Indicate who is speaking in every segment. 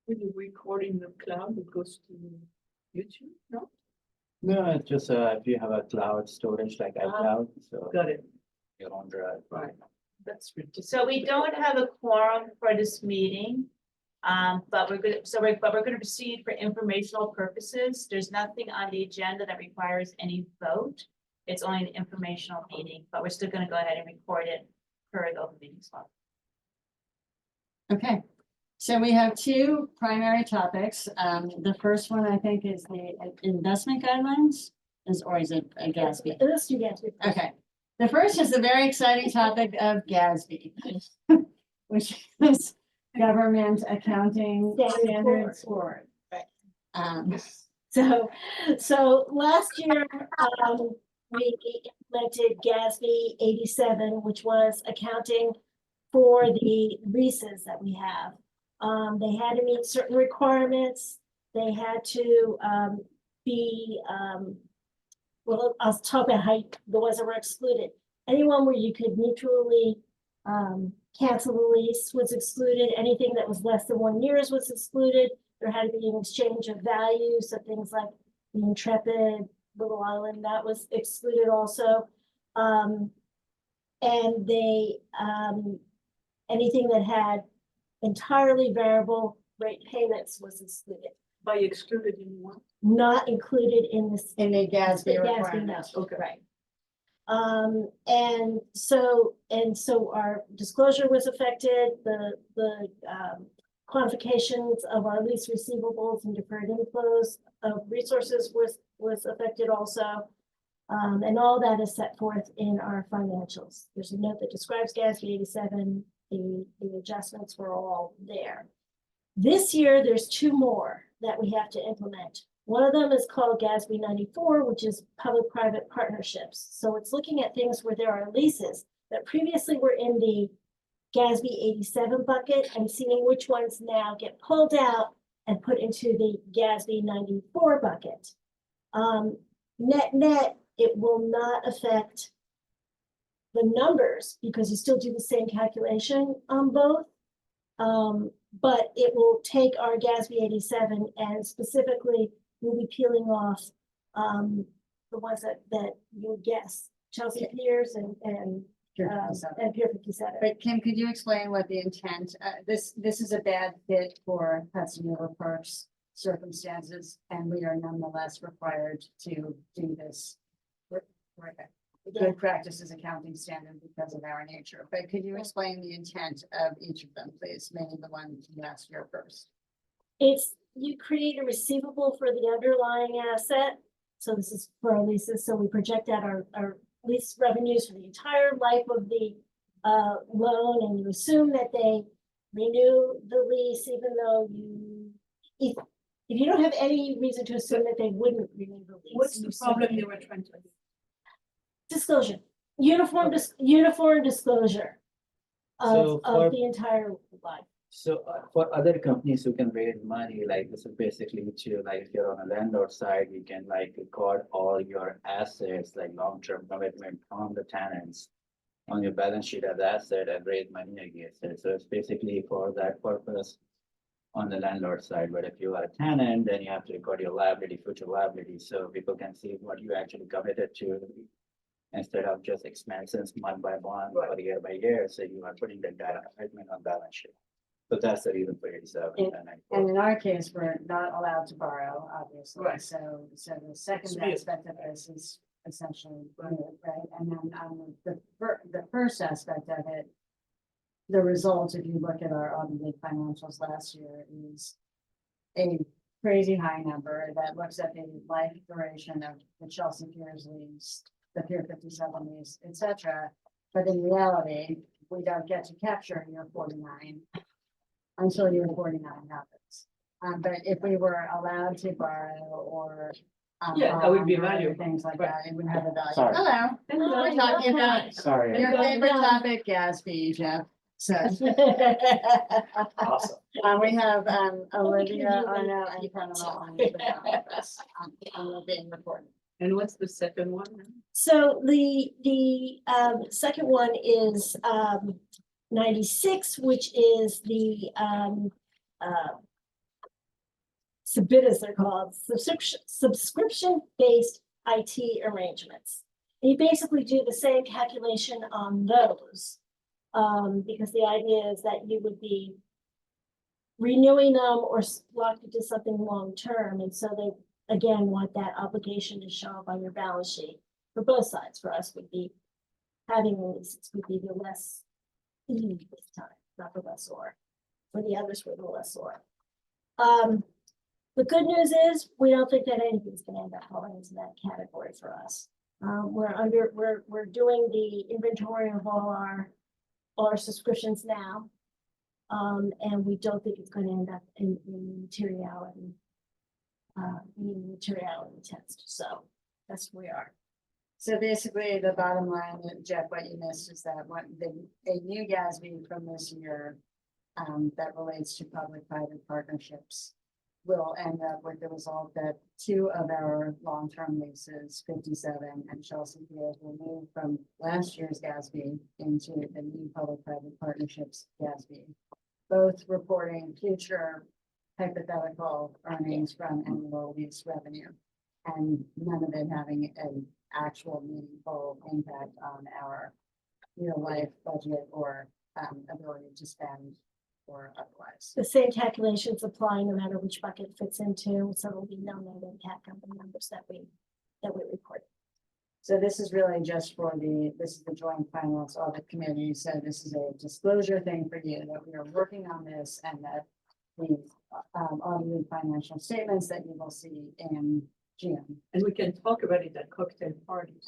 Speaker 1: When you record in the cloud, it goes to YouTube, no?
Speaker 2: No, it's just if you have a cloud storage like iCloud, so
Speaker 1: Got it,
Speaker 2: your own drive.
Speaker 1: right. That's ridiculous.
Speaker 3: So we don't have a quorum for this meeting. But we're gonna proceed for informational purposes. There's nothing on the agenda that requires any vote. It's only an informational meeting, but we're still gonna go ahead and record it per the open meetings law.
Speaker 4: Okay, so we have two primary topics. The first one, I think, is the investment guidelines, or is it a GASB?
Speaker 5: Let's do GASB.
Speaker 4: Okay, the first is the very exciting topic of GASB, which is Government Accounting Standards Board.
Speaker 5: Right. So last year, we implemented GASB 87, which was accounting for the leases that we have. They had to meet certain requirements. They had to be, well, I'll talk about how the ones that were excluded. Anyone where you could mutually cancel the lease was excluded. Anything that was less than 1 year was excluded. There had to be an exchange of value, so things like the Intrepid, Little Island, that was excluded also. And they, anything that had entirely variable rate payments was excluded,
Speaker 1: By excluded in what?
Speaker 5: not included in this.
Speaker 4: In the GASB
Speaker 5: The GASB
Speaker 4: requirements.
Speaker 5: note.
Speaker 1: Okay.
Speaker 5: Right. And so our disclosure was affected, the quantifications of our lease receivables and deferred inflows of resources was affected also. And all that is set forth in our financials. There's a note that describes GASB 87, the adjustments were all there. This year, there's two more that we have to implement. One of them is called GASB 94, which is public-private partnerships. So it's looking at things where there are leases that previously were in the GASB 87 bucket and seeing which ones now get pulled out and put into the GASB 94 bucket. Net, it will not affect the numbers because you still do the same calculation on both. But it will take our GASB 87 and specifically we'll be peeling off the ones that you would guess, Chelsea Piers and
Speaker 4: Pier 57.
Speaker 5: Pier 57.
Speaker 4: But Kim, could you explain what the intent, this is a bad fit for Hudson River Parks circumstances, and we are nonetheless required to do this. Good practices accounting standard because of our nature, but could you explain the intent of each of them, please, maybe the one last year first?
Speaker 5: It's, you create a receivable for the underlying asset. So this is for our leases. So we project out our lease revenues for the entire life of the loan, and you assume that they renew the lease, even though if you don't have any reason to assume that they wouldn't renew the lease.
Speaker 1: What's the problem they were trying to do?
Speaker 5: Disclosure, uniform disclosure
Speaker 2: So
Speaker 5: of the entire life.
Speaker 2: So for other companies who can raise money, like this is basically to, like, if you're on a landlord side, you can like record all your assets, like long-term commitment from the tenants on your balance sheet as asset and raise money against it. So it's basically for that purpose on the landlord side. But if you are a tenant, then you have to record your liability, future liability, so people can see what you actually committed to instead of just expenses month by month or year by year. So you are putting the data commitment on balance sheet. So that's the reason for 87.
Speaker 4: And in our case, we're not allowed to borrow, obviously.
Speaker 1: Right.
Speaker 4: So the second
Speaker 1: Sweet.
Speaker 4: aspect of this is essentially, right? And then the first aspect of it, the result, if you look at our audited financials last year, is a crazy high number that looks at the life duration of the Chelsea Piers lease, the Pier 57 lease, et cetera. But in reality, we don't get to capture year 49 until year 49 happens. But if we were allowed to borrow or
Speaker 1: Yeah, that would be
Speaker 4: bond or
Speaker 1: valuable.
Speaker 4: things like
Speaker 1: Right.
Speaker 4: that, it would have a value.
Speaker 2: Sorry.
Speaker 4: Hello, we're talking about
Speaker 2: Sorry.
Speaker 4: your favorite topic, GASB, Jeff. So
Speaker 2: Awesome.
Speaker 4: we have Olivia, Arno, and Pranala on the being recorded.
Speaker 1: And what's the second one?
Speaker 5: So the second one is 96, which is the SBIT as they're called, subscription-based IT arrangements. And you basically do the same calculation on those. Because the idea is that you would be renewing them or locked into something long-term. And so they, again, want that obligation to show up on your balance sheet for both sides. For us would be having leases would be the less this time, not the lessor. For the others were the lessor. The good news is we don't think that anything's gonna end up falling into that category for us. We're doing the inventory of all our subscriptions now. And we don't think it's gonna end up in materiality. Materiality test, so that's where we are.
Speaker 4: So basically, the bottom line, Jeff, what you missed is that a new GASB from this year that relates to public-private partnerships will end up with the result that 2 of our long-term leases, 57 and Chelsea Field, will move from last year's GASB into the new public-private partnerships GASB, both reporting future hypothetical earnings from annual lease revenue, and none of it having an actual meaningful impact on our real life budget or ability to spend or otherwise.
Speaker 5: The same calculations apply no matter which bucket it fits into, so there'll be no negative impact on the numbers that we report.
Speaker 4: So this is really just for this is the Joint Finance Audit Committee, so this is a disclosure thing for you, that we are working on this and that the audited financial statements that you will see in June.
Speaker 1: And we can talk about it at cocktail parties.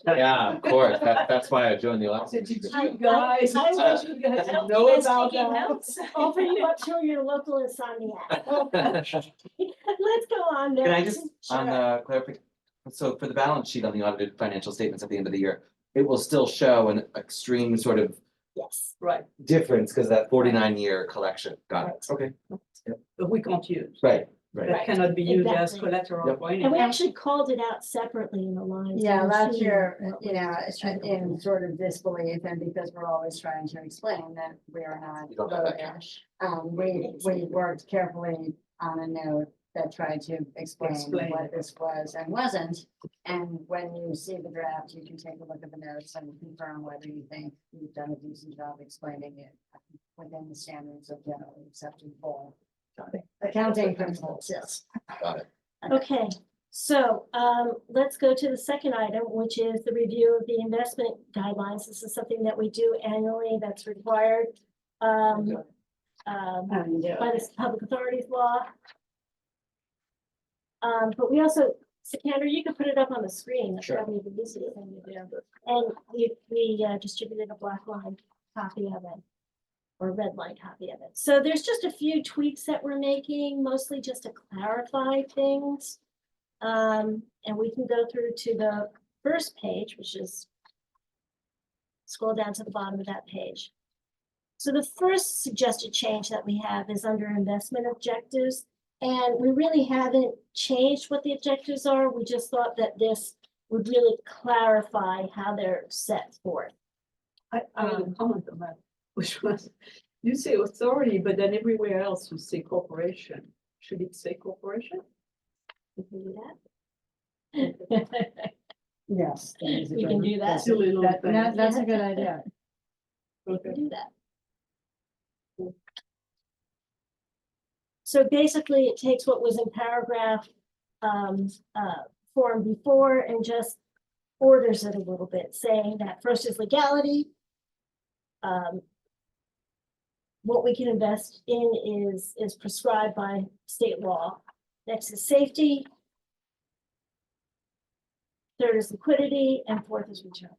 Speaker 6: Yeah, of course. That's why I joined the election.
Speaker 1: Did you
Speaker 5: I-
Speaker 1: guys,
Speaker 5: I-
Speaker 1: did you guys
Speaker 3: I don't
Speaker 1: know
Speaker 3: think it's
Speaker 1: about
Speaker 3: taking
Speaker 1: that?
Speaker 3: notes.
Speaker 5: All for you up to your local insomniac. Let's go on.
Speaker 6: Can I
Speaker 5: next.
Speaker 6: just, on the clarification, so for the balance sheet on the audited financial statements at the end of the year, it will still show an extreme sort of
Speaker 5: Yes,
Speaker 1: Right,
Speaker 6: difference because that 49-year collection. Got it. Okay.
Speaker 1: but we can't use.
Speaker 6: Right,
Speaker 1: That
Speaker 6: right.
Speaker 1: cannot be used as
Speaker 5: Exactly.
Speaker 1: collateral
Speaker 6: Yep.
Speaker 1: for
Speaker 5: and we
Speaker 1: anything.
Speaker 5: actually called it out separately in the lines.
Speaker 4: Yeah,
Speaker 5: We've
Speaker 4: last
Speaker 5: seen
Speaker 4: year,
Speaker 5: what
Speaker 4: you know,
Speaker 5: was trying to
Speaker 4: in
Speaker 5: do.
Speaker 4: sort of disbelief, and because we're always trying to explain that we are not
Speaker 6: You don't have that
Speaker 4: voting.
Speaker 6: cash.
Speaker 4: We worked carefully on a note that tried to explain
Speaker 1: Explain.
Speaker 4: what this was and wasn't. And when you see the draft, you can take a look at the notes and confirm whether you think you've done a decent job explaining it within the standards of generally accepted full accounting principles, yes.
Speaker 6: Got it.
Speaker 5: Okay, so let's go to the second item, which is the review of the investment guidelines. This is something that we do annually that's required by the public authorities law. But we also, Sikander, you can put it up on the screen. That's
Speaker 6: Sure.
Speaker 5: probably the easiest thing to do. And we distributed a black line copy of it, or red line copy of it. So there's just a few tweaks that we're making, mostly just to clarify things. And we can go through to the first page, which is, scroll down to the bottom of that page. So the first suggested change that we have is under investment objectives. And we really haven't changed what the objectives are. We just thought that this would really clarify how they're set forth.
Speaker 1: I have a comment on that, which was, you say authority, but then everywhere else you say corporation. Should it say corporation?
Speaker 5: We can do that.
Speaker 4: Yes.
Speaker 5: We can do that.
Speaker 1: Silly little thing.
Speaker 4: That's a good idea.
Speaker 5: We can
Speaker 1: Okay.
Speaker 5: do that. So basically, it takes what was in paragraph form before and just orders it a little bit, saying that first is legality. What we can invest in is prescribed by state law. Next is safety. Third is liquidity, and fourth is return.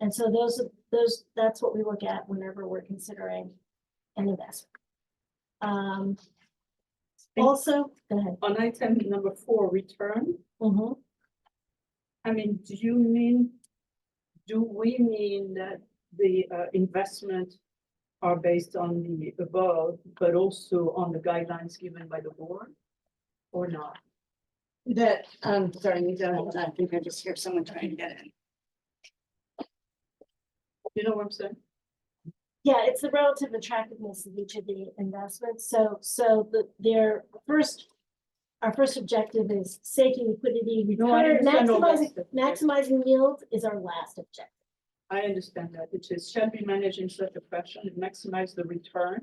Speaker 5: And so that's what we look at whenever we're considering an investment. Also, go ahead.
Speaker 1: On item number 4, return,
Speaker 5: Mhm.
Speaker 1: I mean, do we mean that the investment are based on the above, but also on the guidelines given by the board? Or not?
Speaker 4: That, sorry, you don't, I think I just hear someone trying to get in.
Speaker 1: You know what I'm saying?
Speaker 5: Yeah, it's the relative attractiveness of each of the investments. Our first objective is safety, liquidity,
Speaker 1: No, I
Speaker 5: return,
Speaker 1: understand all that
Speaker 5: maximizing,
Speaker 1: stuff.
Speaker 5: maximizing yield is our last objective.
Speaker 1: I understand that, which is shall be managed in such a fashion to maximize the return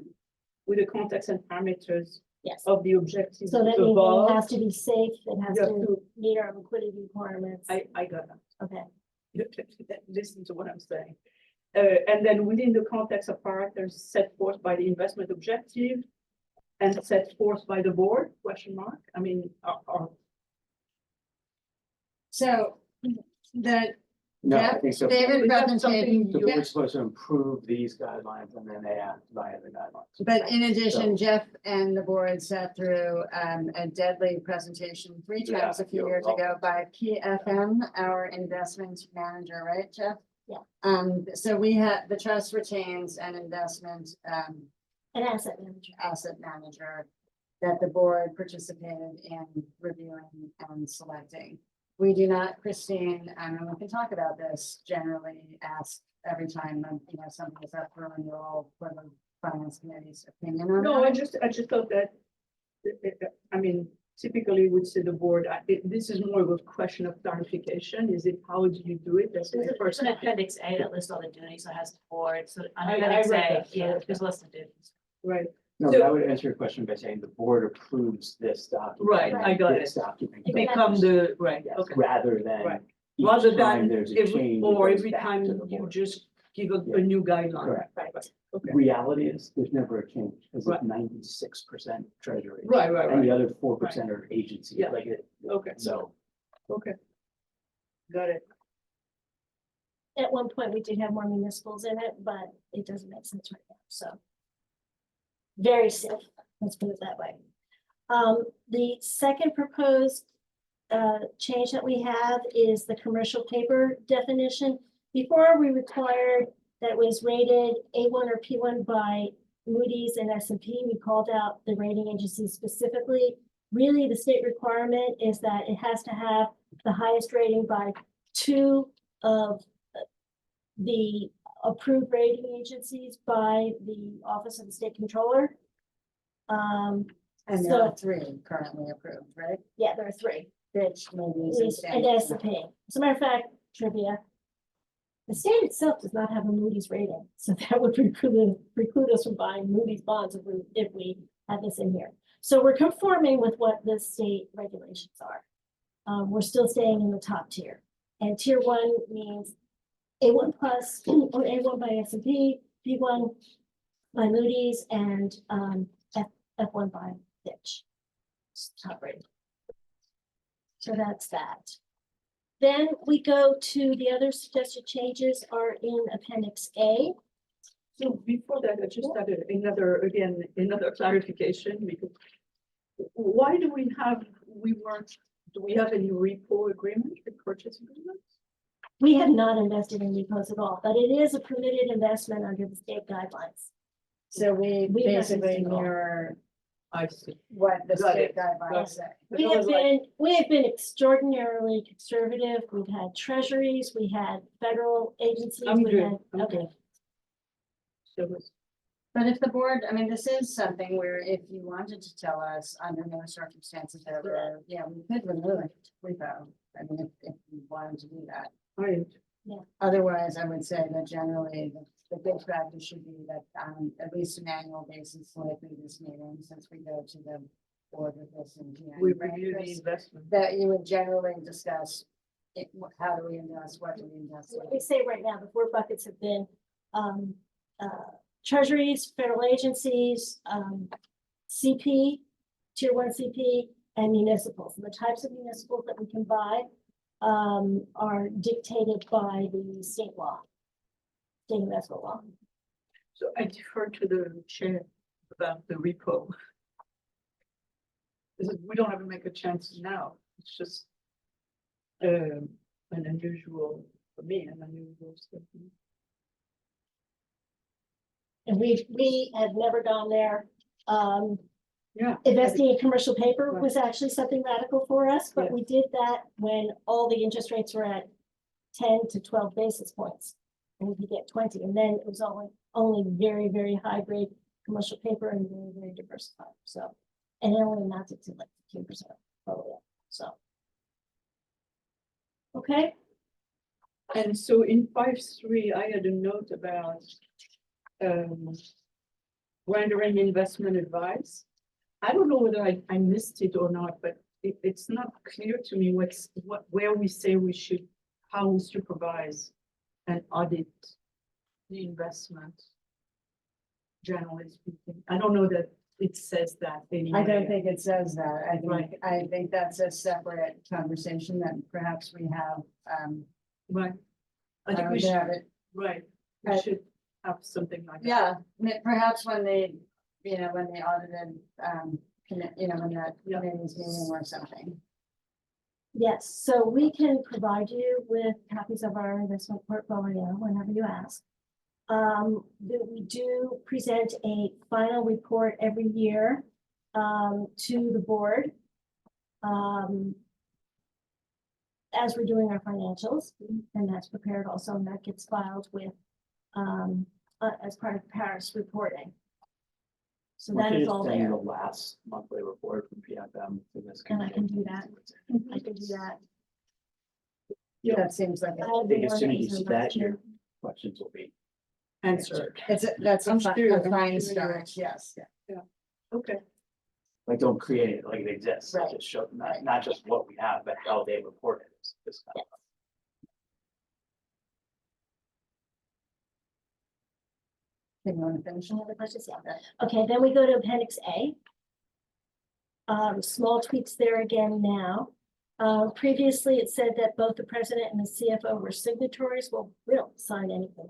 Speaker 1: with the context and parameters
Speaker 5: Yes.
Speaker 1: of the objectives
Speaker 5: So that means
Speaker 1: above.
Speaker 5: it has to be safe, it has
Speaker 1: You have
Speaker 5: to
Speaker 1: to-
Speaker 5: meet our liquidity requirements.
Speaker 1: I got that.
Speaker 5: Okay,
Speaker 1: Listen to what I'm saying. And then within the context of parameters set forth by the investment objective and set forth by the board, question mark, I mean,
Speaker 4: So the
Speaker 2: No, I
Speaker 4: Jeff,
Speaker 2: think so.
Speaker 4: David
Speaker 1: Is that
Speaker 4: presented,
Speaker 1: something
Speaker 2: So
Speaker 1: you-
Speaker 2: we're supposed to improve these guidelines and then they act via the guidelines.
Speaker 4: but in addition,
Speaker 2: So-
Speaker 4: Jeff and the board sat through a deadly presentation 3 times a few
Speaker 2: you're
Speaker 4: years ago
Speaker 2: welcome.
Speaker 4: by PFM, our investment manager, right, Jeff?
Speaker 5: Yeah.
Speaker 4: So we have, the trust retains an investment,
Speaker 5: an asset manager.
Speaker 4: asset manager that the board participated in reviewing and selecting. We do not, Christine, and we can talk about this, generally ask every time, something is up for renewal for the finance committee's opinion on
Speaker 1: no, I
Speaker 4: that.
Speaker 1: just thought that, I mean, typically would say the board, this is more of a question of clarification. Is it, how do you do it? That's my
Speaker 3: There's
Speaker 1: first.
Speaker 3: an appendix A that lists all the duties, so it has the board, so on
Speaker 1: I
Speaker 3: appendix
Speaker 1: read
Speaker 3: A,
Speaker 1: that,
Speaker 3: yeah,
Speaker 1: so-
Speaker 3: there's a list of duties.
Speaker 1: Right,
Speaker 2: No,
Speaker 1: So-
Speaker 2: that would answer your question by saying the board approves this document.
Speaker 1: Right, I got
Speaker 2: This document.
Speaker 5: It
Speaker 2: goes
Speaker 1: become the, right,
Speaker 2: Yes,
Speaker 1: okay.
Speaker 2: rather than
Speaker 1: Right.
Speaker 2: each
Speaker 1: Rather
Speaker 2: time
Speaker 1: than,
Speaker 2: there's a change. it
Speaker 1: or
Speaker 2: goes
Speaker 1: every
Speaker 2: back
Speaker 1: time
Speaker 2: to the
Speaker 1: you
Speaker 2: board.
Speaker 1: just give a
Speaker 2: Yeah.
Speaker 1: new guideline.
Speaker 2: Correct.
Speaker 1: Right, okay.
Speaker 2: Reality is, there's never a change, because
Speaker 1: Right.
Speaker 2: it's 96% treasury.
Speaker 1: Right, right,
Speaker 2: And the
Speaker 1: right,
Speaker 2: other 4% are agency,
Speaker 1: Yeah.
Speaker 2: like it,
Speaker 1: okay,
Speaker 2: so.
Speaker 1: okay. Got it.
Speaker 5: At one point, we did have more municipals in it, but it doesn't make sense right now, so. Very safe, let's put it that way. The second proposed change that we have is the commercial paper definition. Before, we required that it was rated A1 or P1 by Moody's and S&P. We called out the rating agencies specifically. Really, the state requirement is that it has to have the highest rating by 2 of the approved rating agencies by the Office of the State Controller.
Speaker 4: And there
Speaker 5: So,
Speaker 4: are 3 currently approved, right?
Speaker 5: yeah, there are 3.
Speaker 4: Which maybe is.
Speaker 5: Moody's and S&P. As a matter of fact, trivia. The state itself does not have a Moody's rating, so that would preclude us from buying Moody's bonds if we had this in here. So we're conforming with what the state regulations are. We're still staying in the top tier. And tier 1 means A1 plus or A1 by S&P, B1 by Moody's, and F1 by Fitch. Top rating. So that's that. Then we go to the other suggested changes are in Appendix A.
Speaker 1: So before that, I just had another clarification, because why do we have, do we have any repo agreement, with purchase agreements?
Speaker 5: We have not invested in repos at all, but it is a permitted investment under the state guidelines.
Speaker 4: So we
Speaker 5: We have
Speaker 4: basically
Speaker 5: existing law.
Speaker 4: mirror
Speaker 1: I see.
Speaker 4: what the
Speaker 1: Got
Speaker 4: state
Speaker 1: it.
Speaker 4: guidelines say.
Speaker 5: We have been extraordinarily conservative. We've had treasuries, we had federal agencies.
Speaker 1: I'm
Speaker 5: we
Speaker 1: good,
Speaker 5: had-
Speaker 1: I'm
Speaker 5: Okay,
Speaker 1: good. So it's-
Speaker 4: But if the board, I mean, this is something where if you wanted to tell us under no circumstances ever, yeah, we could remove it, repo. I mean, if you wanted to do that.
Speaker 1: I,
Speaker 4: Otherwise, I would say that generally the good practice should be that on at least an annual basis, likely this meeting, since we go to the board with this in
Speaker 1: we
Speaker 4: January.
Speaker 1: review the
Speaker 4: Chris,
Speaker 1: investment.
Speaker 4: that you would generally discuss it, how do we invest, what do we invest
Speaker 5: let
Speaker 4: in?
Speaker 5: me say right now, the 4 buckets have been treasuries, federal agencies, CP, tier 1 CP, and municipals. And the types of municipals that we can buy are dictated by the state law, state investment law.
Speaker 1: So I defer to the chair about the repo. We don't have to make a chance now, it's just an unusual, for me, an unusual step.
Speaker 5: And we have never gone there.
Speaker 1: Yeah.
Speaker 5: Investing in commercial paper
Speaker 1: Right.
Speaker 5: was actually something radical for us, but
Speaker 1: Yeah.
Speaker 5: we did that when all the interest rates were at 10 to 12 basis points. And we could get 20, and then it was only only very, very high grade commercial paper and very, very diversified, so. And it only amounted to like 15% portfolio, so. Okay,
Speaker 1: And so in 5.3, I had a note about rendering investment advice. I don't know whether I missed it or not, but it's not clear to me where we say we should, how we supervise and audit the investment. Generally speaking, I don't know that it says that anywhere.
Speaker 4: I don't think it says that.
Speaker 1: Right.
Speaker 4: I think that's a separate conversation that perhaps we have,
Speaker 1: Right. I think we should,
Speaker 4: have it.
Speaker 1: right, we
Speaker 4: I-
Speaker 1: should have something like that.
Speaker 4: Yeah, perhaps when they, when they audited, when that
Speaker 1: Yeah.
Speaker 4: committee's meeting or something.
Speaker 5: yes, so we can provide you with copies of our investment portfolio whenever you ask. That we do present a final report every year to the board. As we're doing our financials, and that's prepared also, and that gets filed with as part of Paris reporting. So that is all there,
Speaker 2: The last monthly report from PFM to this.
Speaker 5: and I can do that. I can do that.
Speaker 1: Yeah.
Speaker 4: That seems like,
Speaker 5: I
Speaker 2: I
Speaker 5: have the
Speaker 2: think as
Speaker 5: one
Speaker 2: soon
Speaker 5: that
Speaker 2: as you
Speaker 5: was
Speaker 2: see
Speaker 5: in last
Speaker 2: that,
Speaker 5: year.
Speaker 2: your questions will be.
Speaker 1: Answered,
Speaker 4: that's a
Speaker 1: I'm
Speaker 4: fine,
Speaker 1: sure-
Speaker 4: a
Speaker 1: I'm
Speaker 4: fine
Speaker 1: sure
Speaker 4: start, yes.
Speaker 1: okay,
Speaker 2: Like, don't create it like it exists,
Speaker 4: Right.
Speaker 2: just show, not just what we have, but how they report it. This kind of stuff.
Speaker 4: Can you want to finish?
Speaker 5: Any other questions? Yeah. Okay, then we go to appendix A. Small tweaks there again now. Previously, it said that both the president and the CFO were signatories. Well, we don't sign anything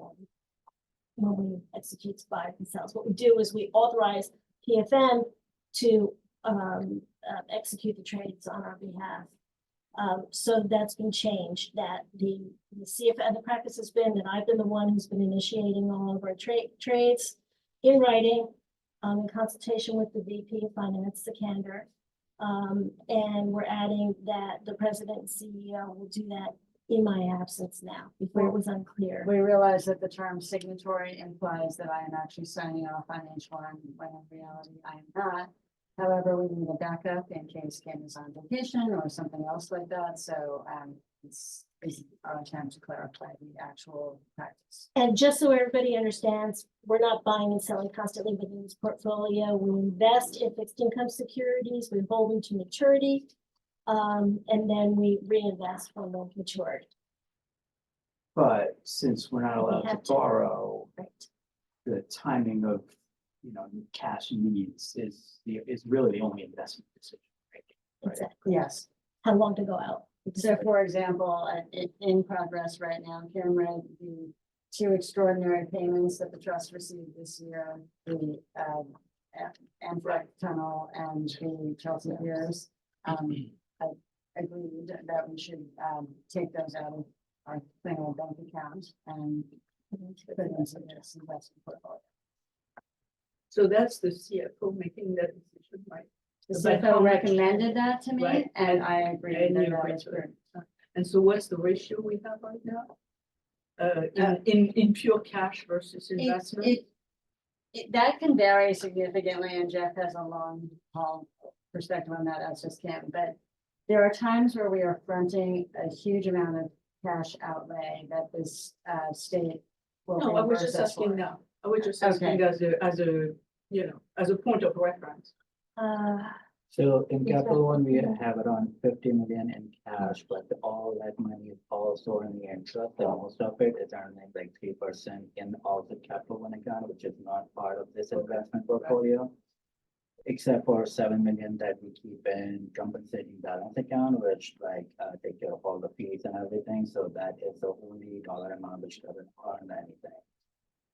Speaker 5: when we execute by themselves. What we do is we authorize PFM to execute the trades on our behalf. So that's been changed, that the CFO, and the practice has been that I've been the one who's been initiating all of our trades in writing, in consultation with the VP of Finance, Sikander. And we're adding that the president and CEO will do that in my absence now. Before it was unclear.
Speaker 4: We realize that the term signatory implies that I am actually signing off on each one, when in reality I am not. However, we need a backup in case Kim is on vacation or something else like that, so it's our attempt to clarify the actual practice.
Speaker 5: And just so everybody understands, we're not buying and selling constantly within this portfolio. We invest in fixed income securities, we hold them to maturity, and then we reinvest when they're matured.
Speaker 2: But since we're not
Speaker 5: We
Speaker 2: allowed
Speaker 5: have
Speaker 2: to
Speaker 5: to.
Speaker 2: borrow,
Speaker 5: Right.
Speaker 2: the timing of, cash needs is really the only investment decision. Right?
Speaker 5: Exactly.
Speaker 4: Yes,
Speaker 5: How long to go out.
Speaker 4: so for example, in progress right now, Kim read the two extraordinary payments that the trust received this year, the Amtrak Tunnel and the Chelsea Piers. I agreed that we should take those out of our single bank account and put into this investment portfolio.
Speaker 1: so that's the CFO making that decision, right?
Speaker 4: The
Speaker 1: But how
Speaker 4: CFO
Speaker 1: much-
Speaker 4: recommended that to me,
Speaker 1: Right.
Speaker 4: and I agree
Speaker 1: And
Speaker 4: that
Speaker 1: you
Speaker 4: that
Speaker 1: agree
Speaker 4: is
Speaker 1: to
Speaker 4: correct.
Speaker 1: it. And so what's the ratio we have right now? In pure cash versus investment?
Speaker 4: That can vary significantly, and Jeff has a long haul perspective on that, that's just Kim, but there are times where we are fronting a huge amount of cash outlay that this state will
Speaker 1: No, I was
Speaker 4: reimburse
Speaker 1: just
Speaker 4: us
Speaker 1: asking
Speaker 4: for.
Speaker 1: now. I was just asking as a point of reference.
Speaker 2: So in
Speaker 5: Yes,
Speaker 2: capital one, we
Speaker 5: right.
Speaker 2: have around 50 million in cash, but all that money is also in the interest, and most of it is earning like 3% in all the capital one account, which is not part of this investment portfolio. Except for 7 million that we keep in compensating balance account, which take care of all the fees and everything, so that is the only dollar amount which doesn't earn anything.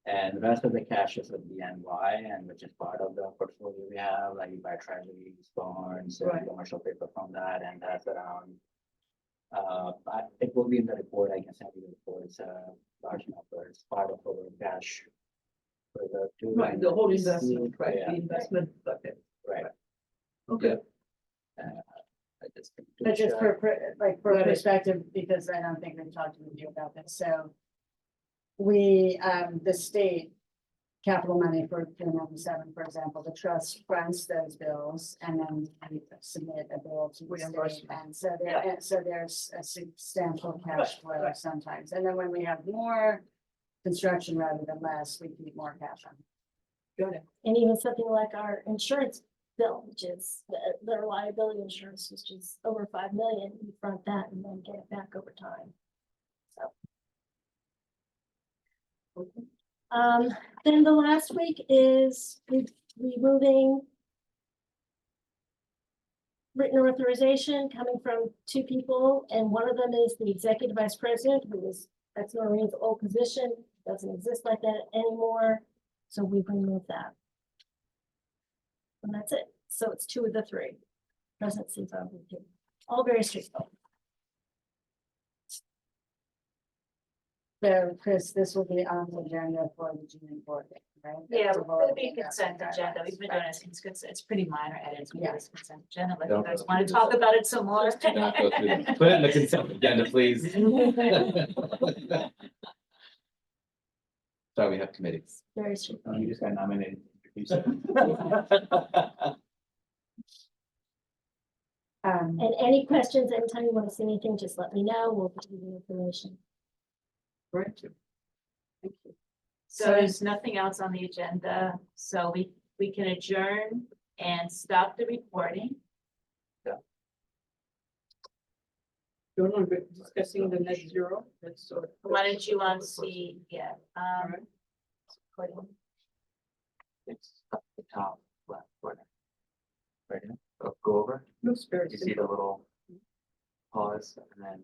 Speaker 2: And the rest of the cash is with BNY, and which is part of the portfolio we have, like you buy treasuries, bonds, and
Speaker 1: Right.
Speaker 2: commercial paper from that, and that's around. It will be in the report, I can send you the report, it's a large number, it's part of our cash. For the two.
Speaker 1: Right, the whole investment, right,
Speaker 2: Yeah.
Speaker 1: the investment bucket.
Speaker 2: Right.
Speaker 1: Okay,
Speaker 2: I just.
Speaker 4: But just for
Speaker 1: Right.
Speaker 4: perspective, because I don't think we've talked to you about this, so. We, the state capital money for 397, for example, the trust fronts those bills and then we submit a bill to the state.
Speaker 1: Reimbursement.
Speaker 4: And so there's a substantial cash flow sometimes. And then when we have more construction rather than less, we keep more cash on.
Speaker 1: Got it.
Speaker 5: And even something like our insurance bill, which is their liability insurance, which is over 5 million, you front that and then get it back over time. Then the last week is removing written authorization coming from 2 people, and one of them is the executive vice president, that's Noreen's old position, doesn't exist like that anymore, so we've removed that. And that's it, so it's 2 of the 3. Presidencies are removed. All very straightforward.
Speaker 4: So Chris, this will be on the agenda for the June board, right?
Speaker 3: Yeah,
Speaker 4: That's a vote
Speaker 3: it'll be
Speaker 4: of the
Speaker 3: consent agenda. We've been doing it, it's pretty minor edits.
Speaker 4: Yeah.
Speaker 3: It's consent agenda, but
Speaker 6: Don't
Speaker 3: you guys
Speaker 6: go
Speaker 3: want
Speaker 6: through
Speaker 3: to talk about it some more?
Speaker 6: Do not go through that. Put it in the consent agenda, please. Sorry, we have committees.
Speaker 5: Very straightforward.
Speaker 2: You just got nominated.
Speaker 5: And any questions, anytime you want to see anything, just let me know, we'll give you the information.
Speaker 1: Great. Thank you.
Speaker 3: So there's nothing else on the agenda, so we can adjourn and stop the recording.
Speaker 1: You're not discussing the net zero, that's sort of.
Speaker 3: Why don't you see, yeah,
Speaker 1: All right.
Speaker 3: recording.
Speaker 6: It's up the top left corner.
Speaker 2: Right here.
Speaker 6: Go over,
Speaker 1: Looks very
Speaker 6: you see the
Speaker 1: simple.
Speaker 6: little pause and then